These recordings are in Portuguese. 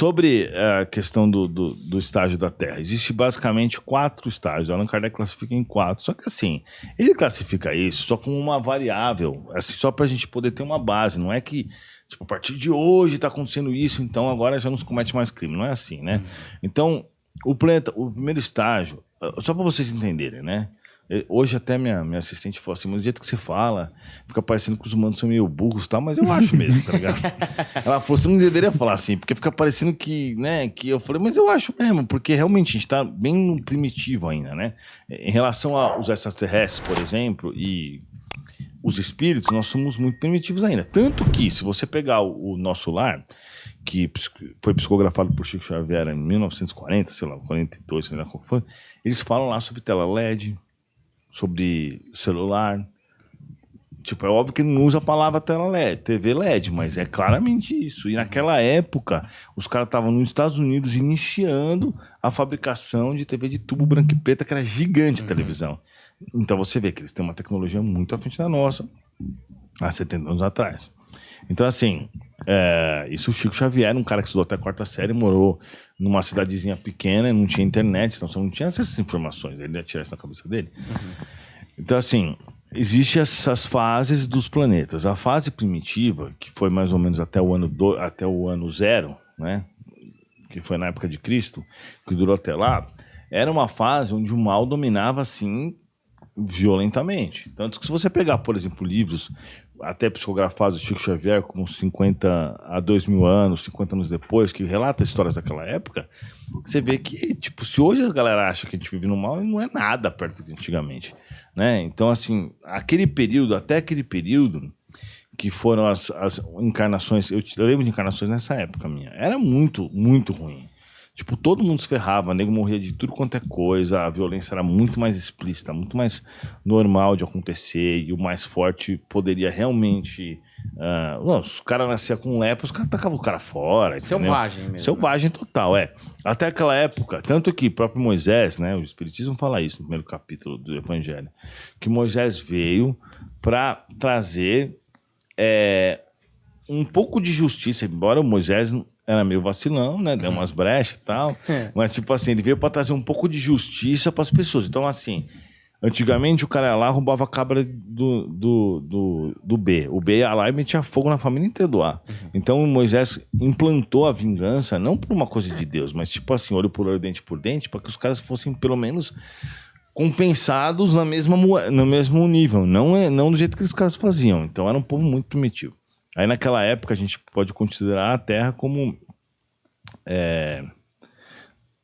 Sobre a questão do estágio da Terra, existe basicamente 4 estágios. Allan Kardec classifica em 4. Só que assim, ele classifica isso só como uma variável, assim, só para a gente poder ter uma base. Não é que, tipo, a partir de hoje está acontecendo isso, então agora já não se comete mais crime. Não é assim, né? Então, o primeiro estágio, só para vocês entenderem, né? Hoje até minha assistente falou assim, mas do jeito que você fala, fica parecendo que os humanos são meio burros e tal, mas eu acho mesmo, tá ligado? Ela falou, você não deveria falar assim, porque fica parecendo que, né, que eu falei, mas eu acho mesmo, porque realmente a gente tá bem no primitivo ainda, né? Em relação aos extraterrestres, por exemplo, e os espíritos, nós somos muito primitivos ainda. Tanto que, se você pegar o nosso lar, que foi psicografado por Chico Xavier em 1940, sei lá, 42, sei lá qual foi, eles falam lá sobre tela LED, sobre celular. Tipo, é óbvio que ele não usa a palavra tela LED, TV LED, mas é claramente isso. E naquela época, os caras estavam nos Estados Unidos iniciando a fabricação de TV de tubo branco e preta, que era gigante a televisão. Então você vê que eles têm uma tecnologia muito à frente da nossa, há 70 anos atrás. Então, assim, isso o Chico Xavier, um cara que estudou até a 4ª série, morou numa cidadezinha pequena, não tinha internet, então você não tinha essas informações, ele ia tirar isso na cabeça dele. Então, assim, existem essas fases dos planetas. A fase primitiva, que foi mais ou menos até o ano 0, né, que foi na época de Cristo, que durou até lá, era uma fase onde o mal dominava, assim, violentamente. Tanto que se você pegar, por exemplo, livros até psicografados do Chico Xavier, como 50 a 2000 anos, 50 anos depois, que relata histórias daquela época, você vê que, tipo, se hoje a galera acha que a gente vive no mal, não é nada perto de antigamente, né? Então, assim, até aquele período, que foram as encarnações, eu lembro de encarnações nessa época minha, era muito, muito ruim. Tipo, todo mundo se ferrava, nego morria de tudo quanto é coisa, a violência era muito mais explícita, muito mais normal de acontecer, e o mais forte poderia realmente... os caras nasciam com lepra, os caras tacavam o cara fora, entendeu? Selvagem mesmo. Selvagem total, Até aquela época, tanto que próprio Moisés, né, o Espiritismo fala isso no primeiro capítulo do Evangelho, que Moisés veio para trazer um pouco de justiça, embora o Moisés era meio vacilão, né? Deu umas brechas e tal. Mas, tipo assim, ele veio para trazer um pouco de justiça para as pessoas. Então, assim, antigamente o cara ia lá e roubava a cabra do B. O B ia lá e metia fogo na família inteira do A. Então, o Moisés implantou a vingança, não por uma coisa de Deus, mas, tipo assim, olho por olho, dente por dente, para que os caras fossem, pelo menos, compensados no mesmo nível. Não do jeito que os caras faziam. Então, era um povo muito primitivo. Aí naquela época a gente pode considerar a Terra como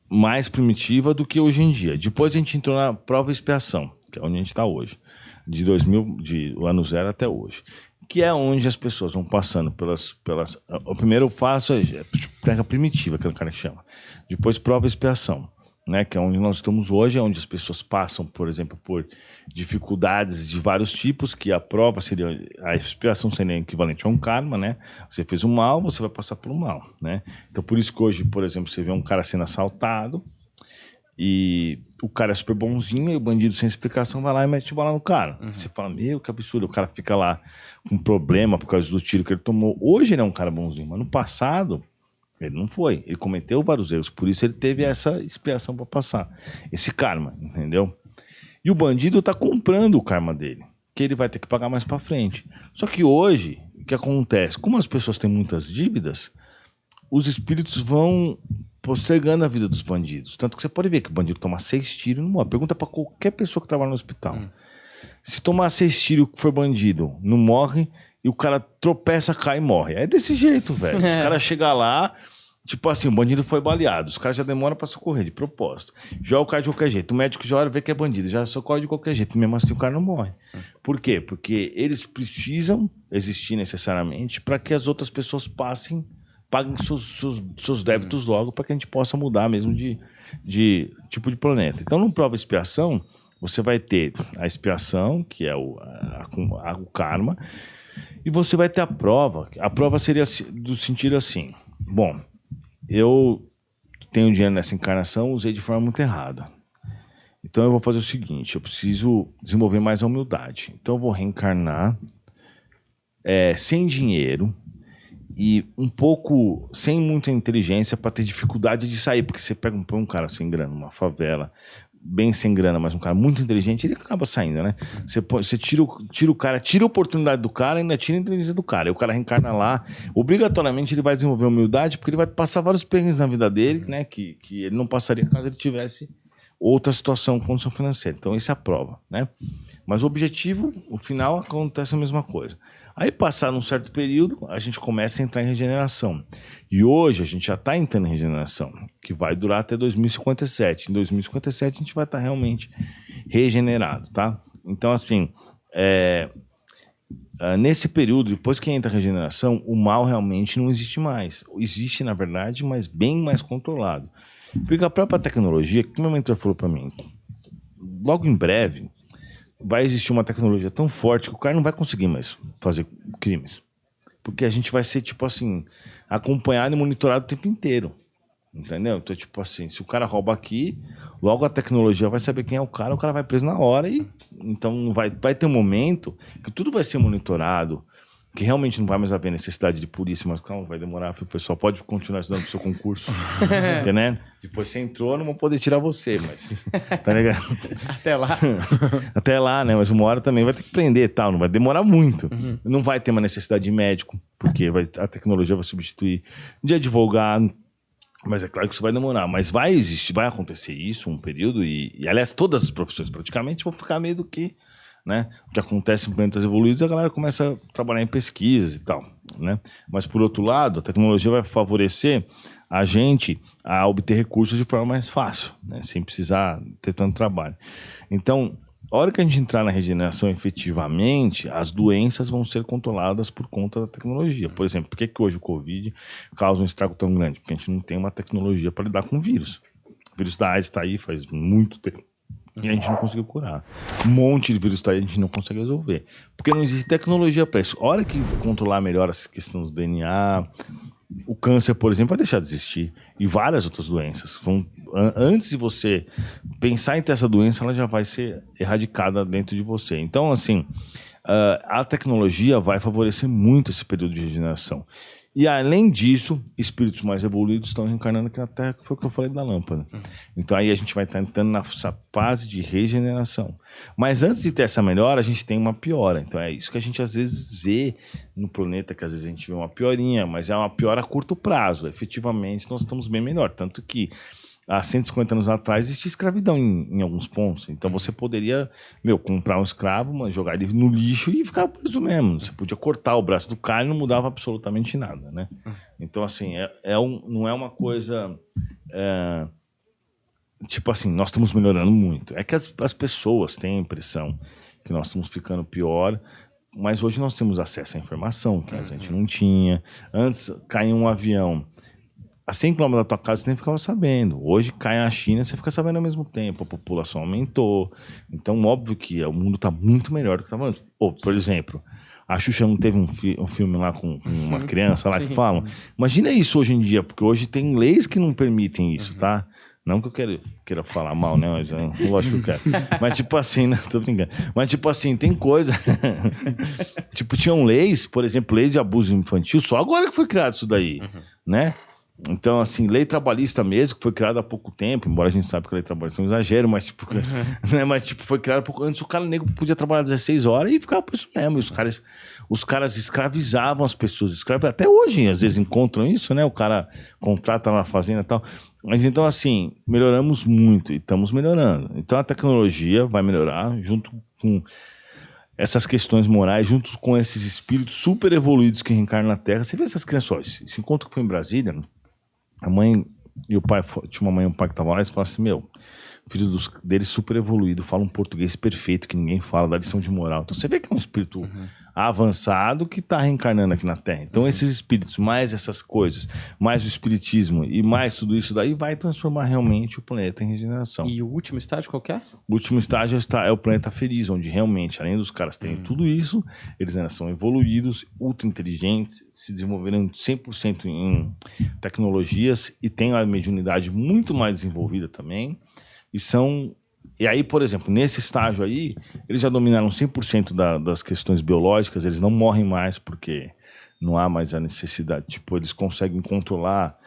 mais primitiva do que hoje em dia. Depois a gente entrou na prova e expiação, que é onde a gente está hoje, do ano 0 até hoje, que é onde as pessoas vão passando pelas o primeiro passo é Terra primitiva, que é o cara que chama. Depois prova e expiação, né, que é onde nós estamos hoje, é onde as pessoas passam, por exemplo, por dificuldades de vários tipos, que a prova seria, a expiação seria equivalente a um karma, né? Você fez o mal, você vai passar pelo mal, né? Então, por isso que hoje, por exemplo, você vê um cara sendo assaltado e o cara é super bonzinho e o bandido sem explicação vai lá e mete bala no cara. Você fala, meu, que absurdo, o cara fica lá com problema por causa do tiro que ele tomou. Hoje ele é um cara bonzinho, mas no passado... ele não foi, ele cometeu vários erros, por isso ele teve essa expiação para passar, esse karma, entendeu? E o bandido tá comprando o karma dele, que ele vai ter que pagar mais para frente. Só que hoje, o que acontece? Como as pessoas têm muitas dívidas, os espíritos vão postergando a vida dos bandidos. Tanto que você pode ver que o bandido toma 6 tiros e não morre. Pergunta para qualquer pessoa que trabalha no hospital. Se tomar 6 tiros que for bandido, não morre... e o cara tropeça, cai e morre. É desse jeito, velho. Os caras chegam lá, tipo assim, o bandido foi baleado. Os caras já demoram pra socorrer, de propósito. Já o cara de qualquer jeito. O médico já olha, vê que é bandido, já socorre de qualquer jeito. Mesmo assim, o cara não morre. Por quê? Porque eles precisam existir necessariamente para que as outras pessoas paguem seus débitos logo, para que a gente possa mudar mesmo de tipo de planeta. Então, no prova expiação, você vai ter a expiação, que é o karma, e você vai ter a prova. A prova seria do sentido assim: bom, eu tenho dinheiro nessa encarnação, usei de forma muito errada. Então eu vou fazer o seguinte: eu preciso desenvolver mais a humildade. Então eu vou reencarnar sem dinheiro e um pouco sem muita inteligência para ter dificuldade de sair, porque você pega um cara sem grana, uma favela, bem sem grana, mas um cara muito inteligente, ele acaba saindo, né? Você tira o cara, tira a oportunidade do cara e ainda tira a inteligência do cara. E o cara reencarna lá. Obrigatoriamente ele vai desenvolver humildade, porque ele vai passar vários perrengues na vida dele, né? Que ele não passaria caso ele tivesse outra situação, condição financeira. Então isso é a prova, né? Mas o objetivo, o final, acontece a mesma coisa. Aí, passado um certo período, a gente começa a entrar em regeneração. E hoje a gente já está entrando em regeneração, que vai durar até 2057. Em 2057 a gente vai estar realmente regenerado, tá? Então, assim, nesse período, depois que entra a regeneração, o mal realmente não existe mais. Existe, na verdade, mas bem mais controlado. Porque a própria tecnologia, que meu mentor falou para mim, logo em breve vai existir uma tecnologia tão forte que o cara não vai conseguir mais fazer crimes. Porque a gente vai ser, tipo assim, acompanhado e monitorado o tempo inteiro. Entendeu? Então, tipo assim, se o cara rouba aqui, logo a tecnologia vai saber quem é o cara vai preso na hora. Então vai ter um momento que tudo vai ser monitorado, que realmente não vai mais haver necessidade de polícia, mas calma, vai demorar, o pessoal pode continuar estudando pro seu concurso, porque, né? Depois você entrou, não vão poder tirar você, mas tá ligado? Até lá. Até lá, né? Mas uma hora também vai ter que prender e tal, não vai demorar muito. Não vai ter uma necessidade de médico, porque a tecnologia vai substituir de advogado, mas é claro que isso vai demorar, mas vai existir, vai acontecer isso um período e aliás, todas as profissões praticamente vão ficar meio do que, né? O que acontece em planetas evoluídos, a galera começa a trabalhar em pesquisas e tal, né? Mas, por outro lado, a tecnologia vai favorecer a gente a obter recursos de forma mais fácil, né? Sem precisar ter tanto trabalho. Então, a hora que a gente entrar na regeneração efetivamente, as doenças vão ser controladas por conta da tecnologia. Por exemplo, por que hoje o Covid causa um estrago tão grande? Porque a gente não tem uma tecnologia para lidar com o vírus. O vírus da AIDS está aí faz muito tempo. E a gente não conseguiu curar. Um monte de vírus tá aí, a gente não consegue resolver. Porque não existe tecnologia para isso. A hora que controlar melhor essa questão do DNA, o câncer, por exemplo, vai deixar de existir. E várias outras doenças. Antes de você pensar em ter essa doença, ela já vai ser erradicada dentro de você. Então, assim, a tecnologia vai favorecer muito esse período de regeneração. E, além disso, espíritos mais evoluídos estão reencarnando aqui na Terra, que foi o que eu falei da lâmpada. Então, aí a gente vai estar entrando nessa fase de regeneração. Mas, antes de ter essa melhora, a gente tem uma piora. Então, é isso que a gente, às vezes, vê no planeta, que às vezes a gente vê uma piorinha, mas é uma piora a curto prazo. Efetivamente, nós estamos bem melhor. Tanto que, há 150 anos atrás, existia escravidão em alguns pontos. Então, você poderia, comprar um escravo, jogar ele no lixo e ficar preso mesmo. Você podia cortar o braço do cara e não mudava absolutamente nada, né? Então, assim, não é uma coisa... tipo assim, nós estamos melhorando muito. É que as pessoas têm a impressão que nós estamos ficando pior, mas hoje nós temos acesso à informação que a gente não tinha. Antes, caía um avião a 100 km da tua casa, você nem ficava sabendo. Hoje cai na China, você fica sabendo ao mesmo tempo. A população aumentou. Então, óbvio que o mundo está muito melhor do que estava antes. Por exemplo, a Xuxa não teve um filme lá com uma criança lá que falam. Imagina isso hoje em dia, porque hoje tem leis que não permitem isso, tá? Não que eu queira falar mal, né? Mas lógico que eu quero. Mas tipo assim, né? Tô brincando. Mas tipo assim, tem coisa... tipo, tinham leis, por exemplo, leis de abuso infantil, só agora que foi criado isso daí, né? Então, assim, lei trabalhista mesmo, que foi criada há pouco tempo, embora a gente saiba que a lei trabalhista é um exagero, mas tipo, né? Mas, tipo, foi criada pouco antes, o cara negro podia trabalhar 16 horas e ficava por isso mesmo. E os caras escravizavam as pessoas, até hoje, às vezes encontram isso, né? O cara contrata na fazenda e tal. Mas então, assim, melhoramos muito e estamos melhorando. Então a tecnologia vai melhorar junto com essas questões morais, junto com esses espíritos super evoluídos que reencarnam na Terra. Você vê essas crianças, esse encontro que foi em Brasília, a mãe e o pai, tinha uma mãe e um pai que estavam lá, e falaram assim, o filho dele super evoluído, fala um português perfeito que ninguém fala, dá lição de moral. Então você vê que é um espírito avançado que está reencarnando aqui na Terra. Então esses espíritos, mais essas coisas, mais o espiritismo e mais tudo isso daí vai transformar realmente o planeta em regeneração. E o último estágio qual que é? O último estágio é o planeta feliz, onde realmente, além dos caras terem tudo isso, eles ainda são evoluídos, ultra inteligentes, se desenvolveram 100% em tecnologias e têm a mediunidade muito mais desenvolvida também. E aí, por exemplo, nesse estágio aí, eles já dominaram 100% das questões biológicas, eles não morrem mais porque não há mais a necessidade, tipo, eles conseguem controlar.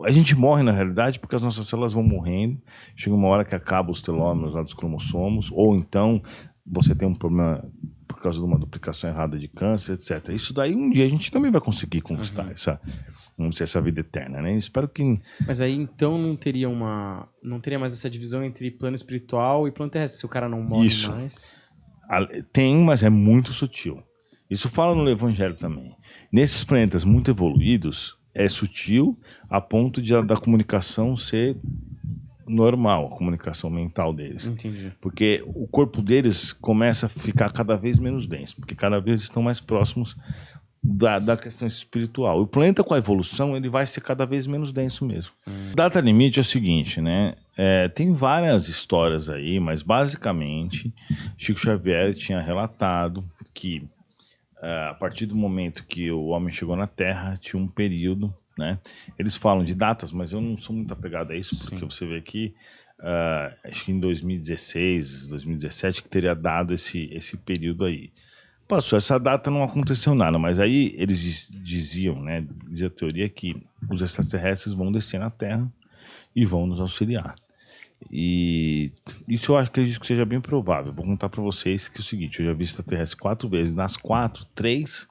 A gente morre, na realidade, porque as nossas células vão morrendo, chega uma hora que acaba os telômeros lá dos cromossomos, ou então você tem um problema por causa de uma duplicação errada de câncer, etc. Isso daí um dia a gente também vai conseguir conquistar vamos dizer, essa vida eterna, né? Espero que... Mas aí então não teria mais essa divisão entre plano espiritual e plano terrestre, se o cara não morre mais. Tem, mas é muito sutil. Isso fala no Evangelho também. Nesses planetas muito evoluídos, é sutil a ponto da comunicação ser normal, a comunicação mental deles. Entendi. Porque o corpo deles começa a ficar cada vez menos denso, porque cada vez estão mais próximos da questão espiritual. O planeta, com a evolução, ele vai ser cada vez menos denso mesmo. Data limite é o seguinte, né? Tem várias histórias aí, mas basicamente Chico Xavier tinha relatado que a partir do momento que o homem chegou na Terra, tinha um período, né? Eles falam de datas, mas eu não sou muito apegado a isso, porque você vê aqui, acho que em 2016, 2017, que teria dado esse período aí. Passou essa data, não aconteceu nada, mas aí eles diziam, né? Dizia a teoria que os extraterrestres vão descer na Terra e vão nos auxiliar. E isso eu acredito que seja bem provável. Vou contar para vocês que é o seguinte: eu já vi extraterrestre 4 vezes. Nas 4, 3,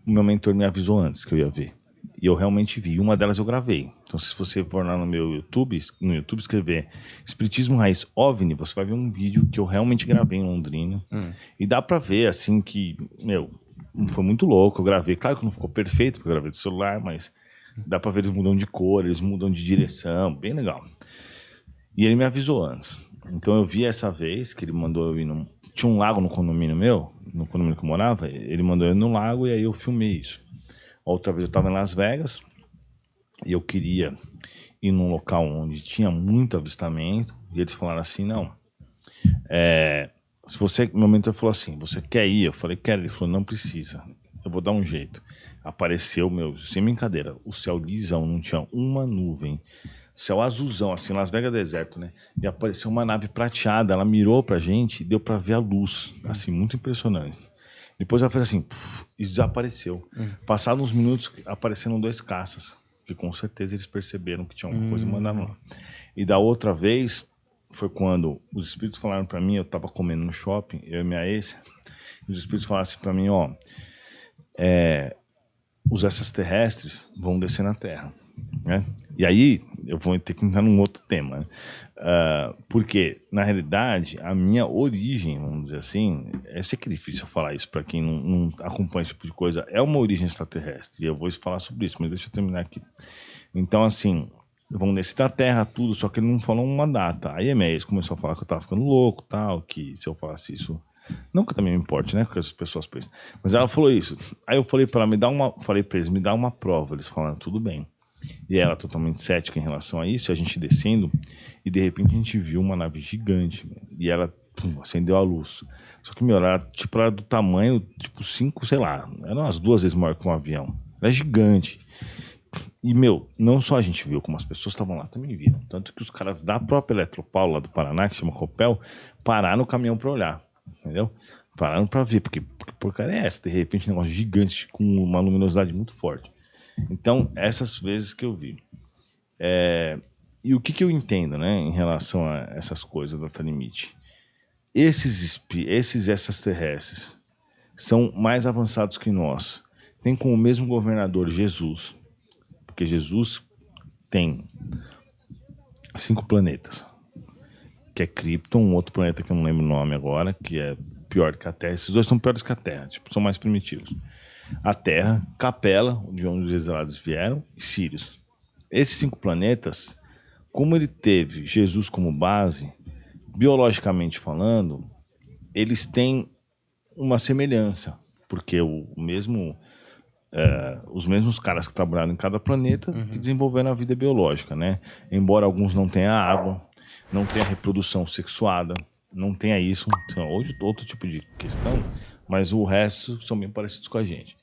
o meu mentor me avisou antes que eu ia ver. E eu realmente vi. Uma delas eu gravei. Então, se você for lá no meu YouTube, escrever Espiritismo Raiz OVNI, você vai ver um vídeo que eu realmente gravei em Londrina. E dá pra ver, assim, que, foi muito louco. Eu gravei. Claro que não ficou perfeito, porque eu gravei do celular, mas dá pra ver, eles mudam de cor, eles mudam de direção. Bem legal. E ele me avisou antes. Então, eu vi essa vez que ele mandou eu ir num... Tinha um lago no condomínio meu, no condomínio que eu morava. Ele mandou eu ir no lago e aí eu filmei isso. Outra vez eu estava em Las Vegas e eu queria ir num local onde tinha muito avistamento e eles falaram assim, não, se você, meu mentor falou assim, você quer ir? Eu falei, quero. Ele falou, não precisa, eu vou dar um jeito. Apareceu, sem brincadeira, o céu lisão, não tinha uma nuvem, céu azulzão, assim, Las Vegas deserto, né? E apareceu uma nave prateada, ela mirou pra gente e deu pra ver a luz, assim, muito impressionante. Depois ela fez assim, e desapareceu. Passados uns minutos, apareceram 2 caças, que com certeza eles perceberam que tinha alguma coisa e mandaram lá. E da outra vez, foi quando os espíritos falaram pra mim, eu tava comendo no shopping, eu e minha ex, e os espíritos falaram assim pra mim, os extraterrestres vão descer na Terra, né? E aí, eu vou ter que entrar num outro tema, né? Porque, na realidade, a minha origem, vamos dizer assim, sei que é difícil falar isso para quem não acompanha esse tipo de coisa, é uma origem extraterrestre, e eu vou falar sobre isso, mas deixa eu terminar aqui. Então, assim, vão descer da Terra, tudo, só que ele não falou uma data. Aí a minha ex começou a falar que eu tava ficando louco, tal, que se eu falasse isso... Não que eu também me importe, né? Porque as pessoas pensam. Mas ela falou isso. Aí eu falei para ela, falei para eles, me dá uma prova. Eles falaram, tudo bem. E ela totalmente cética em relação a isso, a gente descendo, e de repente a gente viu uma nave gigante, e ela acendeu a luz. Só que, era do tamanho, tipo 5, sei lá, eram umas 2 vezes maior que um avião. Era gigante. E, não só a gente viu, como as pessoas estavam lá também viram. Tanto que os caras da própria Eletropaulo, lá do Paraná, que chama Copel, pararam o caminhão pra olhar, entendeu? Pararam pra ver, porque porcaria é essa? De repente, um negócio gigante com uma luminosidade muito forte. Então, essas vezes que eu vi. E o que eu entendo, né, em relação a essas coisas da data limite? Esses extraterrestres são mais avançados que nós. Tem como mesmo governador Jesus, porque Jesus tem 5 planetas, que é Krypton, um outro planeta que eu não lembro o nome agora, que é pior que a Terra. Esses 2 são piores que a Terra, são mais primitivos. A Terra, Capela, de onde os exilados vieram, e Sírios. Esses 5 planetas, como ele teve Jesus como base, biologicamente falando, eles têm uma semelhança, porque os mesmos caras que trabalharam em cada planeta que desenvolveram a vida biológica, né? Embora alguns não tenham água, não tenham reprodução sexuada, não tenha isso, então, hoje outro tipo de questão, mas o resto são bem parecidos com a gente.